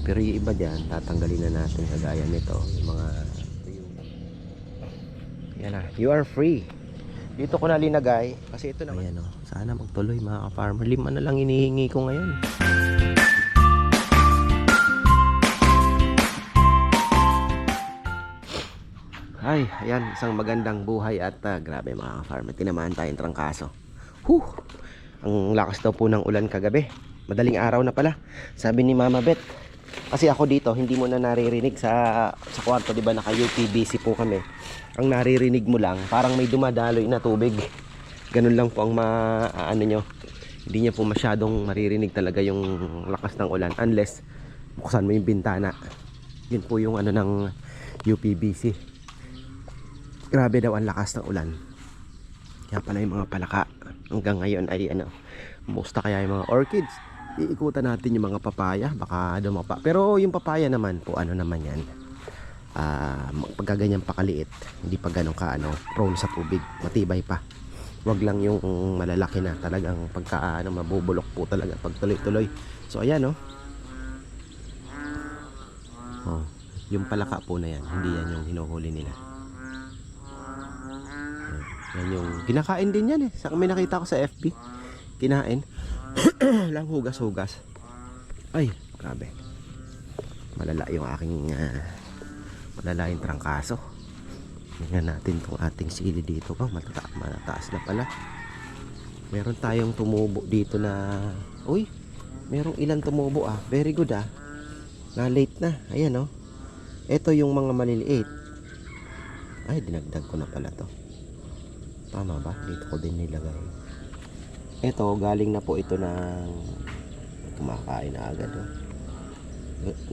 Pero yung iba dyan, tatanggalin na natin kagaya nito. Yung mga yan na, you are free. Dito ko na linagay kasi ito naman. Ayan o, sana magtuloy mga ka-farmer. 5 na lang inihingi ko ngayon. Ay, ayan, isang magandang buhay at grabe mga ka-farmer. Tinamaan tayong trangkaso. Ang lakas daw po ng ulan kagabi. Madaling araw na pala. Sabi ni Mama Beth. Kasi ako dito, hindi mo na naririnig sa kwarto, di ba? Naka UPVC po kami. Ang naririnig mo lang, parang may dumadaloy na tubig. Ganun lang po ang ano nyo. Hindi niya po masyadong maririnig talaga yung lakas ng ulan unless buksan mo yung bintana. Yun po yung ano ng UPVC. Grabe daw ang lakas ng ulan. Kaya pala yung mga palaka hanggang ngayon ay ano, musta kaya yung mga orchids. Iikutan natin yung mga papaya, baka dumapa. Pero yung papaya naman po, ano naman yan, pagka ganyan pakaliit, hindi pa ganun ka prone sa tubig, matibay pa. Wag lang yung malalaki na, talagang pagka mabubulok po talaga pag tuloy-tuloy. So ayan yung palaka po na yan, hindi yan yung hinuhuli nila. Yan yung kinakain din yan sa may nakita ko sa FB, kinain. Lang hugas-hugas. Ay, grabe. Malala yung aking malala yung trangkaso. Tingnan natin itong ating sili dito. Malataas na pala. Meron tayong tumubo dito na merong ilang tumubo very good na late na. Ayan ito yung mga maliliit. Ay, dinagdag ko na pala to. Tama ba? Dito ko din nilagay. Ito, galing na po ito ng kumakain na agad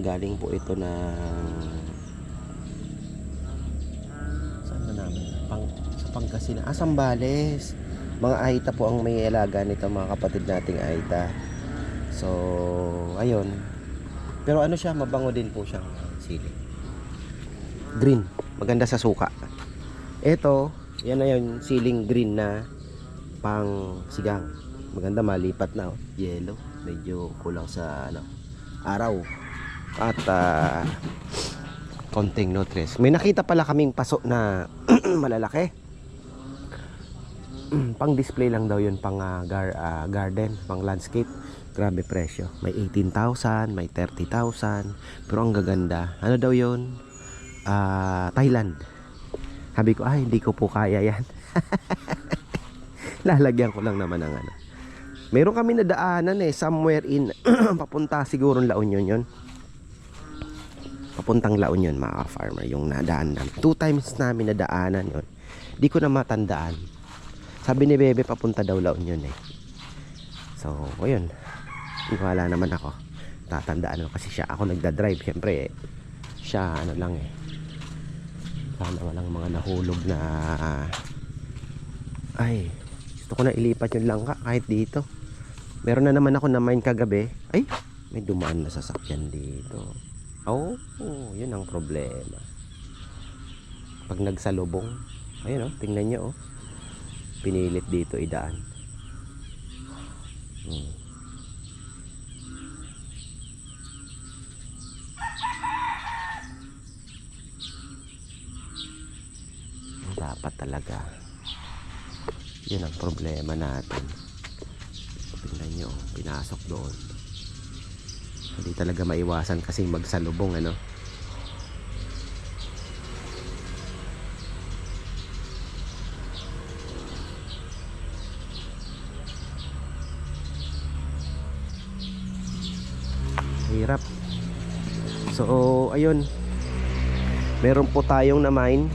galing po ito ng saan na namin? Sa Pangasinan, Sambales. Mga Aita po ang may alaga nito, mga kapatid nating Aita. So ayun, pero ano siya, mabango din po siyang sili, green, maganda sa suka. Ito, yan na yun, siling green na pang sigang. Maganda, malipat na yellow, medyo kulang sa araw at konting nutrients. May nakita pala kaming paso na malalaki. Pang display lang daw yun, pang garden, pang landscape. Grabe presyo, may 18,000, may 30,000, pero ang gaganda. Ano daw yun? Thailand. Sabi ko, hindi ko po kaya yan. Lalagyan ko lang naman ng meron kami nadaanan somewhere in papunta siguro La Union yun. Papuntang La Union mga farmer yung nadaan namin. 2 times namin nadaanan yun. Di ko na matandaan. Sabi ni Bebe papunta daw La Union So ayun, wala naman ako. Tatandaan kasi siya, ako nagda-drive. Siyempre siya lang sana walang mga nahulog na gusto ko na ilipat yung langka kahit dito. Meron na naman ako na mine kagabi. Ay, may dumaan na sasakyan dito. Yun ang problema. Pag nagsalubong, ayun tingnan nyo pinilit dito idaan. Dapat talaga. Yun ang problema natin. Tingnan nyo, pinasok doon. Hindi talaga maiwasan kasi magsalubong hirap. So ayun, meron po tayong na mine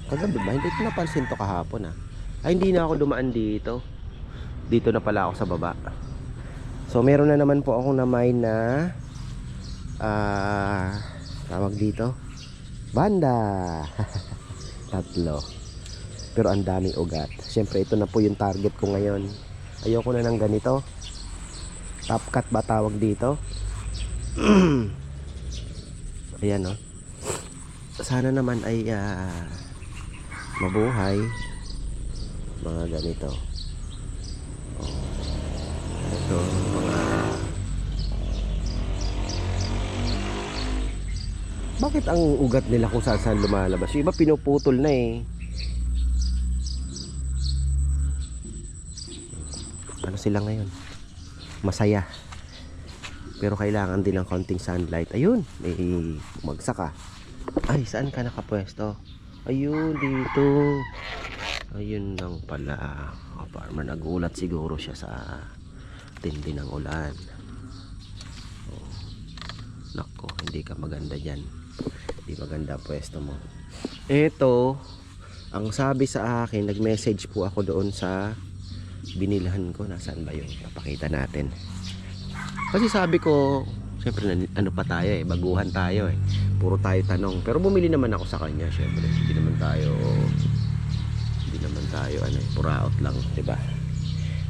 kagabi ba? Hindi ko napansin to kahapon hindi na ako dumaan dito. Dito na pala ako sa baba. So meron na naman po akong na mine na tawag dito banda. 3. Pero ang daming ugat. Siyempre ito na po yung target ko ngayon. Ayoko na ng ganito. Top cut ba tawag dito? Ayan sana naman ay mabuhay mga ganito. Ito mga Bakit ang ugat nila kung saan saan lumalabas? Yung iba pinuputol na eh. Ano sila ngayon? Masaya. Pero kailangan din ng konting sunlight. Ayun, may bumagsak ka. Ay, saan ka nakapwesto? Ayun, dito. Ayun lang pala. Farmer, nagulat siguro siya sa tindi ng ulan. Oh. Nako, hindi ka maganda dyan. Hindi maganda pwesto mo. Eto, ang sabi sa akin, nag-message po ako doon sa binilhan ko. Nasaan ba yun? Papakita natin. Kasi sabi ko, siyempre ano pa tayo eh, baguhan tayo eh. Puro tayo tanong. Pero bumili naman ako sa kanya, siyempre. Hindi naman tayo ano eh, puraot lang, 'di ba?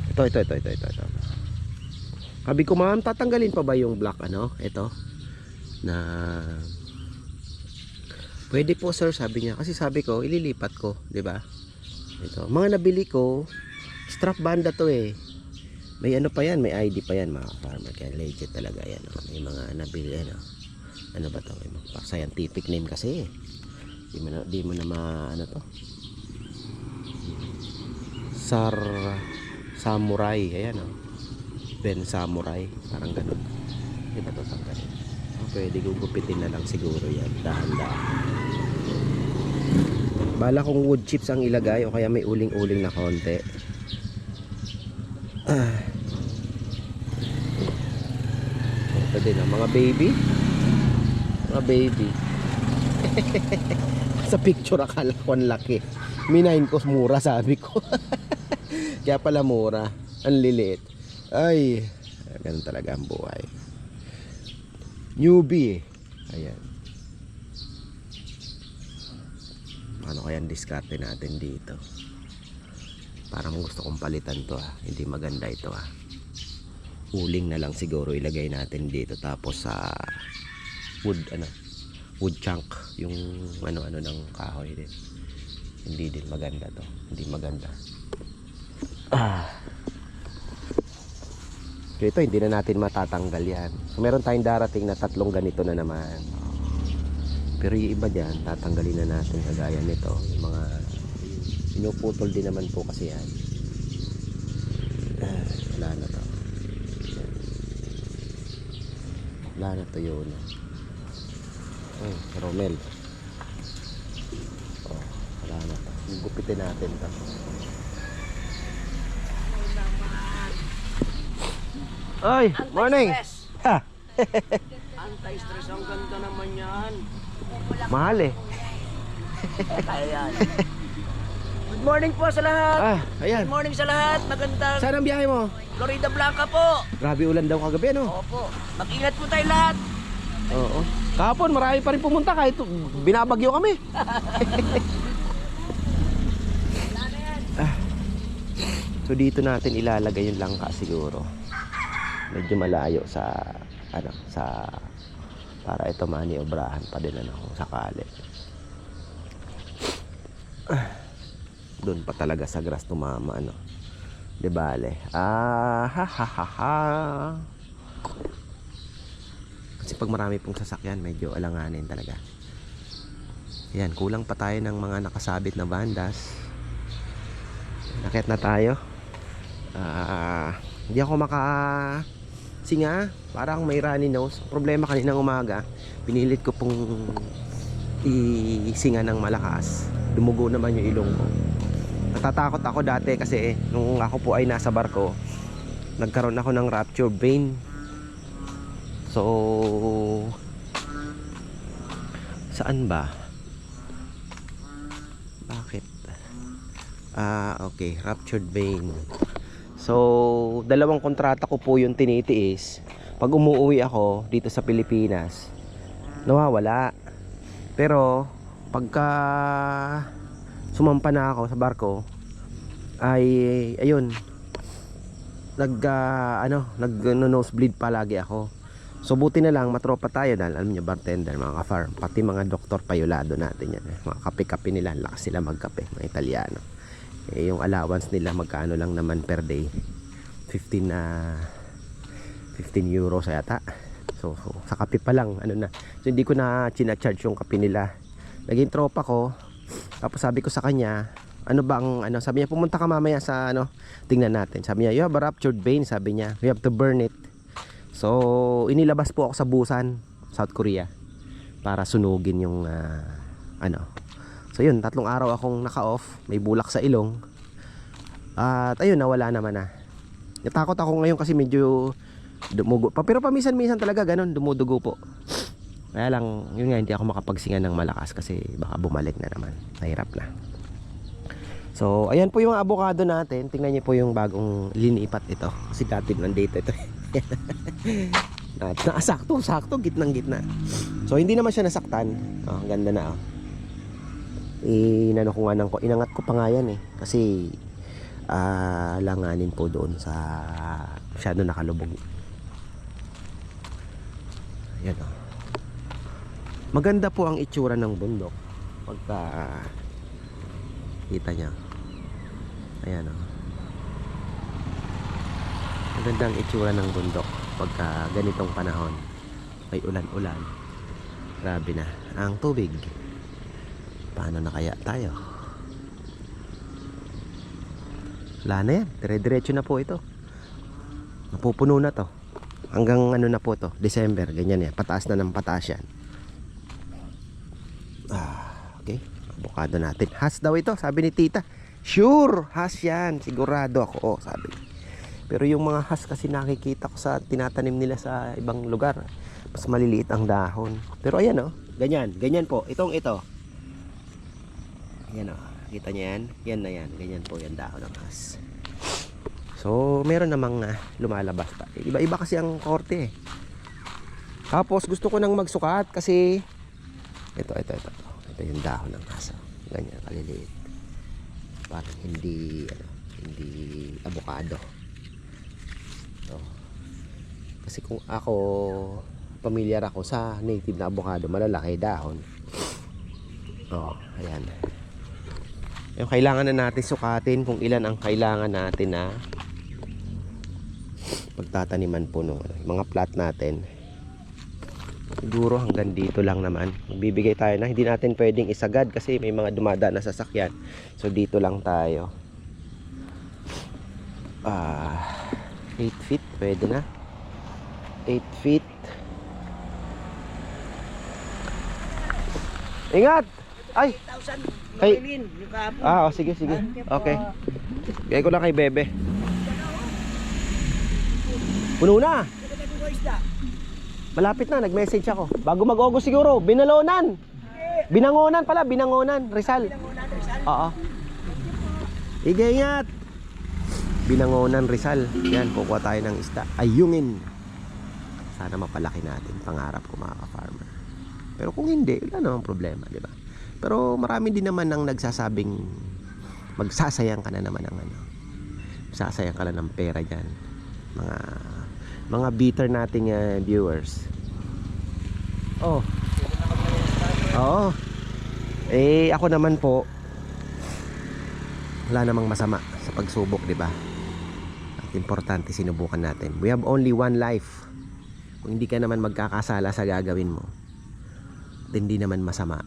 Ito. Sabi ko, ma'am, tatanggalin pa ba yung black ano? Ito. Na pwede po, sir, sabi niya. Kasi sabi ko, ililipat ko, 'di ba? Ito. Mga nabili ko, strap banda to eh. May ano pa yan, may ID pa yan, mga farmer. Kaya legit talaga yan. Oh. May mga nabili ano. Ano ba to? May mga scientific name kasi eh. Di mo na ano to? Samurai. Ayan oh. Ben Samurai. Parang ganun. Di ba ito tanggalin? Oh, pwede gugupitin na lang siguro yan. Dahan-dahan. Bala kong wood chips ang ilagay o kaya may uling-uling na konti. Ito din ang mga baby. Sa picture akala ko ang laki. Minain ko mura, sabi ko. Kaya pala mura. Ang liliit. Ay, ganun talaga ang buhay. Newbie eh. Ayan. Paano kaya ang diskarte natin dito? Parang gusto kong palitan to ah. Hindi maganda ito ah. Uling na lang siguro ilagay natin dito. Tapos sa wood chunk. Yung ano ng kahoy din. Hindi din maganda to. Hindi maganda. So ito hindi na natin matatanggal yan. So meron tayong darating na 3 ganito na naman. Pero yung iba dyan, tatanggalin na natin kagaya nito. Yung mga pinuputol din naman po kasi yan. Wala na to. Wala na to yun. Romel. Wala na to. Gupitin natin to. Ay, morning. Ha. Anti-stress, ang ganda naman yan. Mahal eh. Ayan. Good morning po sa lahat. Ayan. Good morning sa lahat. Magandang Saan ang biyahe mo? Florida Blanca po. Grabe ulan daw kagabi, ano? Opo. Mag-ingat po tayo lahat. Oo. Kahapon marami pa rin pumunta kahit binabagyo kami. So dito natin ilalagay yung langka siguro. Medyo malayo sa para ito maniobrahan pa din ano kung sakali. Doon pa talaga sa grass tumama ano. De bale. Kasi pag marami pong sasakyan, medyo alanganin talaga. Yan, kulang pa tayo ng mga nakasabit na bandas. Nakit na tayo. Hindi ako makasinga. Parang may runny nose. Problema kaninang umaga, pinilit ko pong isinga ng malakas. Dumugo naman yung ilong ko. Natatakot ako dati kasi nung ako po ay nasa barko, nagkaroon ako ng rupture vein. So saan ba? Bakit? Okay, ruptured vein. So dalawang kontrata ko po yung tinitiis. Pag umuwi ako dito sa Pilipinas, nawawala. Pero pagka sumampa na ako sa barko, ay ayun, nag-nosebleed palagi ako. So buti na lang matropa tayo dahil alam niyo, bartender, mga ka-farm, pati mga doktor payolado natin yan. Mga kape-kape nila, lakas sila magkape, mga Italiano. Yung allowance nila magkano lang naman per day, 15 euros yata. So So, sa kape pa lang, ano na. So, hindi ko na charge yung kape nila. Naging tropa ko. Tapos sabi ko sa kanya, ano ba ang, ano, sabi niya, pumunta ka mamaya sa, ano, tingnan natin. Sabi niya, you have a ruptured vein, sabi niya. We have to burn it. So, inilabas po ako sa Busan, South Korea. Para sunugin yung, ano. So, yun, 3 araw akong naka-off. May bulak sa ilong. At, ayun, nawala naman na. Natakot ako ngayon kasi medyo dumugo pa, pero paminsan-minsan talaga ganun, dumudugo po. Kaya lang, yun nga, hindi ako makapagsinga ng malakas kasi baka bumalik na naman. Nahirap na. So, ayan po yung avocado natin. Tingnan niyo po yung bagong linipat ito. Kasi dati nandito ito. Sakto, gitnang-gitna. So, hindi naman siya nasaktan. Oh, ganda na oh. Inano ko nga inangat ko pa nga yan eh. Kasi, langanin po doon sa masyado nakalubog. Ayan o. Maganda po ang itsura ng bundok pagka kita nya. Ayan o. Maganda ang itsura ng bundok pagka ganitong panahon. May ulan-ulan. Grabe na ang tubig. Paano na kaya tayo? Wala na yan, dire-diretso na po ito. Napupuno na to. Hanggang ano na po to, December, ganyan yan. Pataas na ng pataas yan. Okay, avocado natin. Has daw ito, sabi ni tita. Sure, has yan. Sigurado ako, sabi. Pero yung mga has kasi nakikita ko sa tinatanim nila sa ibang lugar. Mas maliliit ang dahon. Pero ayan ganyan po. Ito. Ayan kita niya yan? Yan na yan. Ganyan po yan dahon ng has. So, meron namang lumalabas pa. Iba-iba kasi ang korte eh. Tapos, gusto ko nang magsukat kasi ito yung dahon ng has. Ganyan, kaliliit. Parang hindi avocado. So, kasi kung ako pamilyar ako sa native na avocado, malalaki dahon. Ayan. Yung kailangan na natin sukatin kung ilan ang kailangan natin na pagtataniman po nung mga plat natin. Siguro hanggang dito lang naman. Magbibigay tayo na, hindi natin pwedeng isagad kasi may mga dumadaan na sasakyan. So dito lang tayo. 8 feet pwede na. 8 feet. Ingat! Ay! 8,000 Ay. Marilyn, yung kahapon. Sige. Okay. Bigay ko lang kay Bebe. Puno na. Malapit na, nag-message ako. Bago mag-August siguro, Binalonan. Binangonan, Rizal. Oo. Ingat. Binangonan, Rizal. Yan, kukuha tayo ng isda. Ayungin. Sana mapalaki natin. Pangarap ko mga ka-farmer. Pero kung hindi, wala namang problema, di ba? Pero marami din naman ang nagsasabing magsasayang ka na naman ng sasayang ka na ng pera dyan. Mga bitter nating viewers. Oo. Ako naman po, wala namang masama sa pagsubok, di ba? At importante sinubukan natin. We have only one life. Kung hindi ka naman magkakasala sa gagawin mo, hindi naman masama.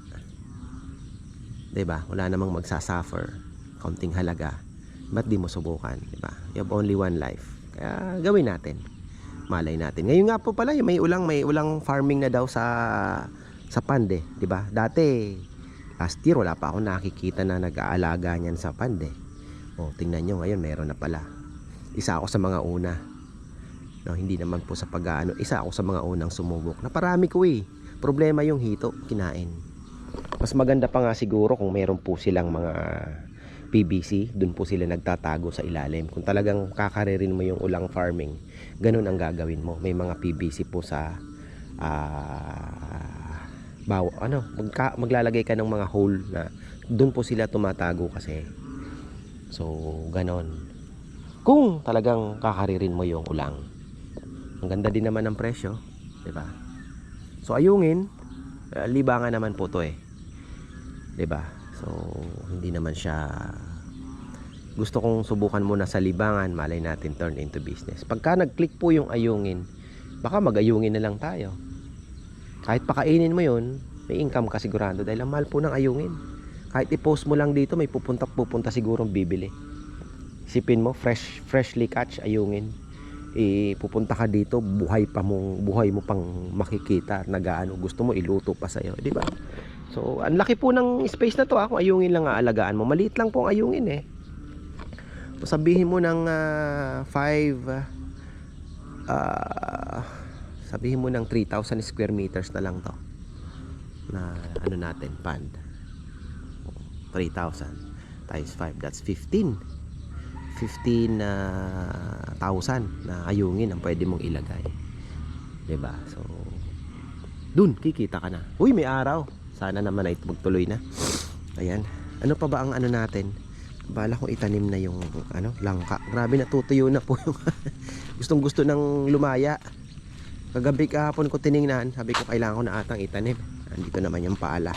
'Di ba? Wala namang magsasuffer. Kaunting halaga. Ba't di mo subukan, 'di ba? You have only one life. Kaya gawin natin. Malay natin. Ngayon nga po pala, may ulang farming na daw sa pande, 'di ba? Dati last year wala pa ako nakikita na nag-aalaga niyan sa pande. Tingnan niyo ngayon meron na pala. Isa ako sa mga una. No, hindi naman po sa pag-aano. Isa ako sa mga unang sumubok. Naparami ko eh. Problema yung hito, kinain. Mas maganda pa nga siguro kung meron po silang mga PVC, dun po sila nagtatago sa ilalim. Kung talagang kakaririn mo yung ulang farming, ganun ang gagawin mo. May mga PVC po sa maglalagay ka ng mga hole na dun po sila tumatago kasi. So, ganon. Kung talagang kakaririn mo yung ulang. Ang ganda din naman ng presyo, 'di ba? So ayungin, libangan naman po 'to eh. 'Di ba? So hindi naman siya, gusto kong subukan muna sa libangan, malay natin turn into business. Pagka nag-click po yung ayungin, baka mag-ayungin na lang tayo. Kahit pakainin mo yun, may income ka sigurado dahil ang mahal po ng ayungin. Kahit i-post mo lang dito, may pupunta siguro bibili. Isipin mo, freshly catch ayungin. Pupunta ka dito, buhay mo pang makikita, nagaano, gusto mo iluto pa sa'yo, di ba? So, ang laki po ng space na to, kung ayungin lang aalagaan mo. Maliit lang po ang ayungin eh. So, sabihin mo ng 3,000 square meters na lang to. Na ano natin, pond. 3,000 times 5, that's 15,000 na ayungin ang pwede mong ilagay. 'Di ba? So, dun kikita ka na. Uy, may araw. Sana naman ay magtuloy na. Ayan. Ano pa ba ang ano natin? Bala kong itanim na yung langka. Grabe, natutuyo na po yung gustong-gusto ng lumaya. Kagabi kahapon ko tiningnan, sabi ko kailangan ko na atang itanim. Andito naman yung paala.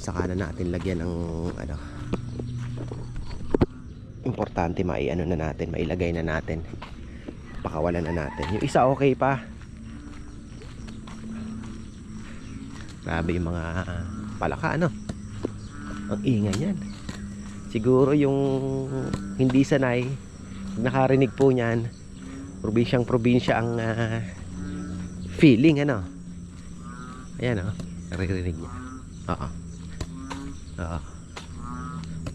Saka na natin lagyan ng importante mailagay na natin. Pakawalan na natin. Yung isa okay pa. Grabe yung mga palaka, ano? Ang ingay yan. Siguro yung hindi sanay, nakarinig po niyan, probinsya ang feeling, ano? Ayan, oh. Naririnig niya. Oo. Oo.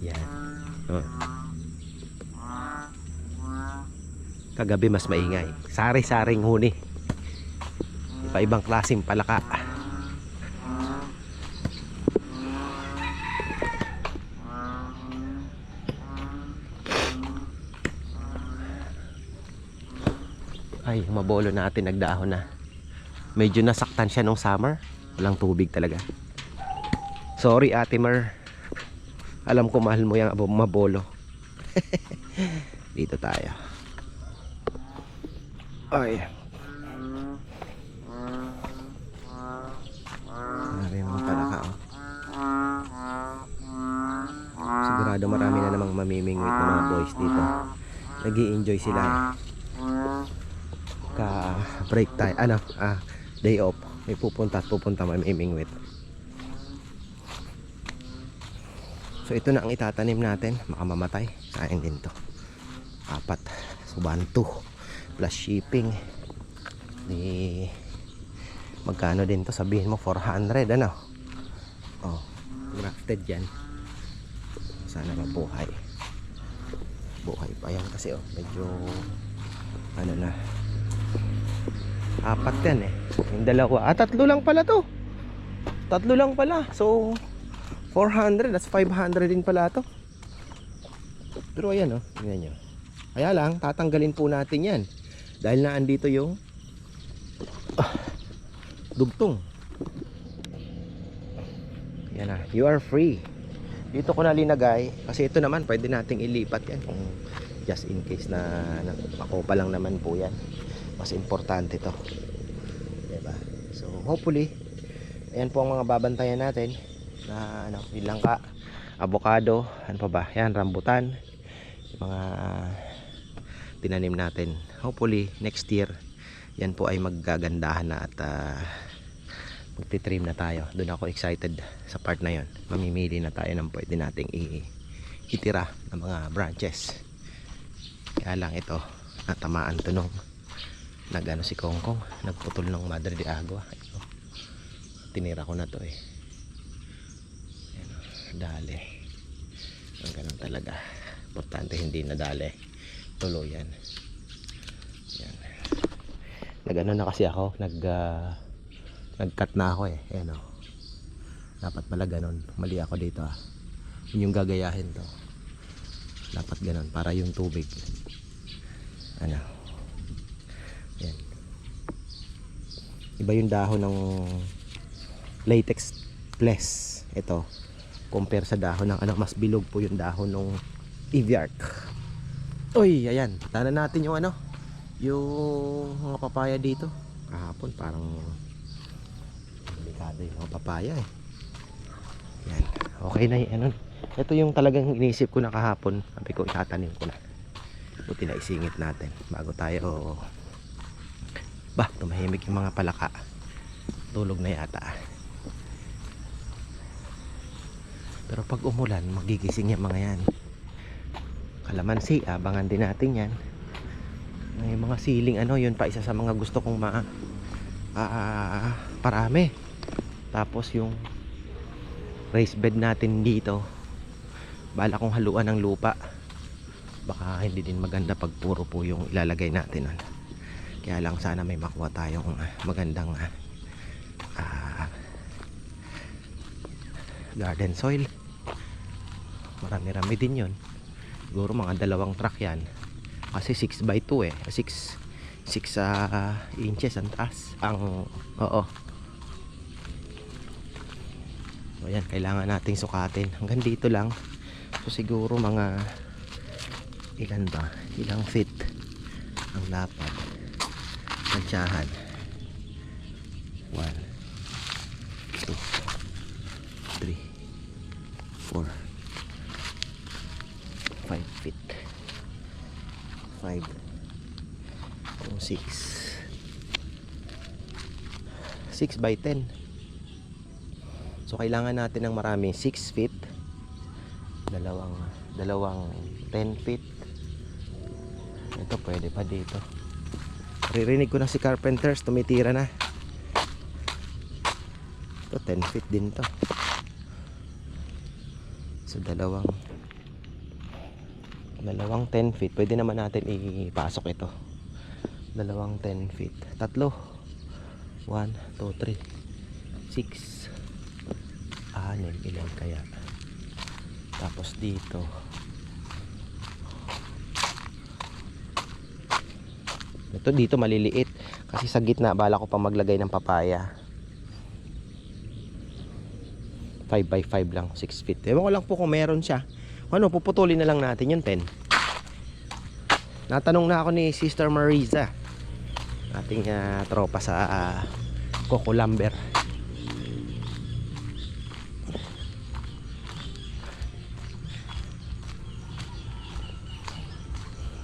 Yan. Oh. Kagabi mas maingay. Sari-saring huni. Iba-ibang klaseng palaka. Ay, yung mabolo natin nagdahon na. Medyo nasaktan siya nung summer. Walang tubig talaga. Sorry, Ate Mer. Alam ko mahal mo yung mabolo. Dito tayo. Ay. Marami mga palaka, oh. Sigurado marami na namang mamimingwit ng mga boys dito. Nag-i-enjoy sila. Break time, day off. May pupunta mamimingwit. So ito na ang itatanim natin. Makamamatay. Sayang din to. 4. So 1, 2 plus shipping. Magkano din to? Sabihin mo 400, ano? Oh, grafted yan. Sana mabuhay. Buhay pa yan kasi medyo na 4 yan eh. Yung 2. 3 lang pala to. 3 lang pala. So 400, that's 500 din pala to. Pero ayan, tingnan nyo. Kaya lang, tatanggalin po natin yan dahil na andito yung dugtong. Yan na, you are free. Dito ko na linagay kasi ito naman pwede nating ilipat yan kung just in case na ako pa lang naman po yan. Mas importante to, diba? So hopefully ayan po ang mga babantayan natin na ilangka, avocado, ano pa ba yan, rambutan, yung mga tinanim natin. Hopefully next year yan po ay maggagandahan na at magtitrim na tayo. Doon ako excited sa part na yon. Mamimili na tayo ng pwede nating itira ng mga branches. Kaya lang ito, natamaan to nung nagano si Kongkong, nagputol ng Madre de Agua. Ito, tinira ko na to eh. Ayan, dali. Ang ganun talaga. Importante hindi nadali. Tuluyan. Yan. Nagano na kasi ako, nag-cut na ako eh. Ayan o. Dapat pala ganun. Mali ako dito ah. Yun yung gagayahin to. Dapat ganun para yung tubig yan. Iba yung dahon ng latex plus ito compare sa dahon ng mas bilog po yung dahon ng Eviark. Uy, ayan, tanan natin yung yung mga papaya dito. Kahapon parang delikado yung mga papaya eh. Yan, okay na yun. Ito yung talagang inisip ko na kahapon. Sabi ko itatanim ko na. Buti na isingit natin bago tayo Bah, tumahimik yung mga palaka. Tulog na yata. Pero pag umulan, magigising yung mga yan. Kalamansi, abangan din natin yan. May mga siling ano, yun pa isa sa mga gusto kong parami. Tapos yung raised bed natin dito, bala kong haluan ng lupa. Baka hindi din maganda pag puro po yung ilalagay natin. Kaya lang sana may makuha tayong magandang garden soil. Marami-rami din yun. Siguro mga 2 truck yan. Kasi 6x2 6 inches ang taas. Oo. So yan, kailangan nating sukatin. Hanggang dito lang. So siguro mga ilan ba? Ilang feet ang lapad. Tansyahan. 1 2 3 4 5 feet 5 6 by 10. So kailangan natin ng maraming 6 feet, dalawang 10 feet. Ito pwede pa dito. Ririnig ko na si carpenters, tumitira na. Ito 10 feet din to. So dalawang 10 feet. Pwede naman natin ipasok ito. Dalawang 10 feet. 3 1 2 3 6 6 ilan kaya. Tapos dito dito maliliit kasi sa gitna bala ko pa maglagay ng papaya. 5 by 5 lang, 6 feet. Ewan ko lang po kung meron siya. Ano, puputulin na lang natin yung 10. Natanong na ako ni Sister Marisa, ating tropa sa Coco Lumber.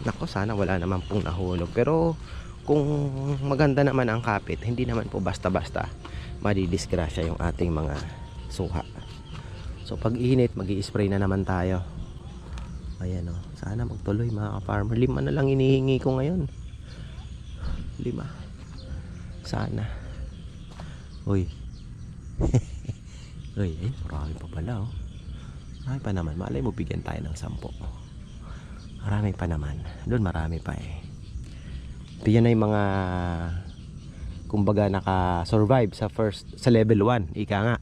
Nako, sana wala naman pong nahulog. Pero kung maganda naman ang kapit, hindi naman po basta-basta madidisgrasya yung ating mga suha. So pag init, magi-spray na naman tayo. Ayan o, sana magtuloy mga ka-farmer. 5 na lang inihingi ko ngayon. 5 sana. Uy. Uy, marami pa pala. Marami pa naman. Malay mo bigyan tayo ng 10. Marami pa naman. Doon marami pa eh. Ito yan ay mga kumbaga naka-survive sa level 1. Ika nga.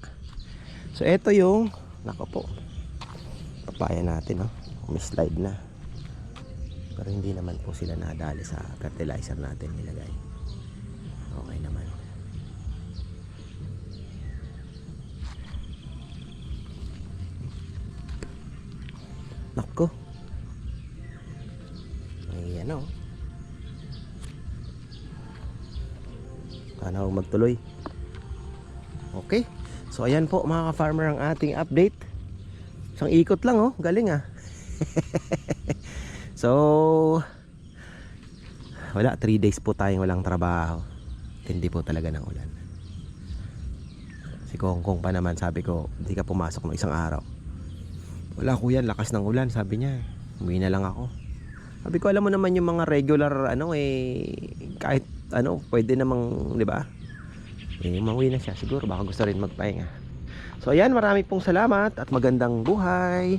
So ito yung nako po, papaya natin. May slide na. Pero hindi naman po sila nadali sa fertilizer natin nilagay. Okay naman. Nako. Ayan o. Sana huwag magtuloy. Okay. So ayan po mga ka-farmer ang ating update. Isang ikot lang oh. Galing ah. So wala, 3 days po tayong walang trabaho. Hindi po talaga ng ulan. Si Kongkong pa naman, sabi ko hindi ka pumasok ng isang araw. Wala kuya, lakas ng ulan, sabi niya. Umuwi na lang ako. Sabi ko, alam mo naman yung mga regular kahit pwede namang, di ba? Mauwi na siya siguro, baka gusto rin magpahinga. So ayan, marami pong salamat at magandang buhay.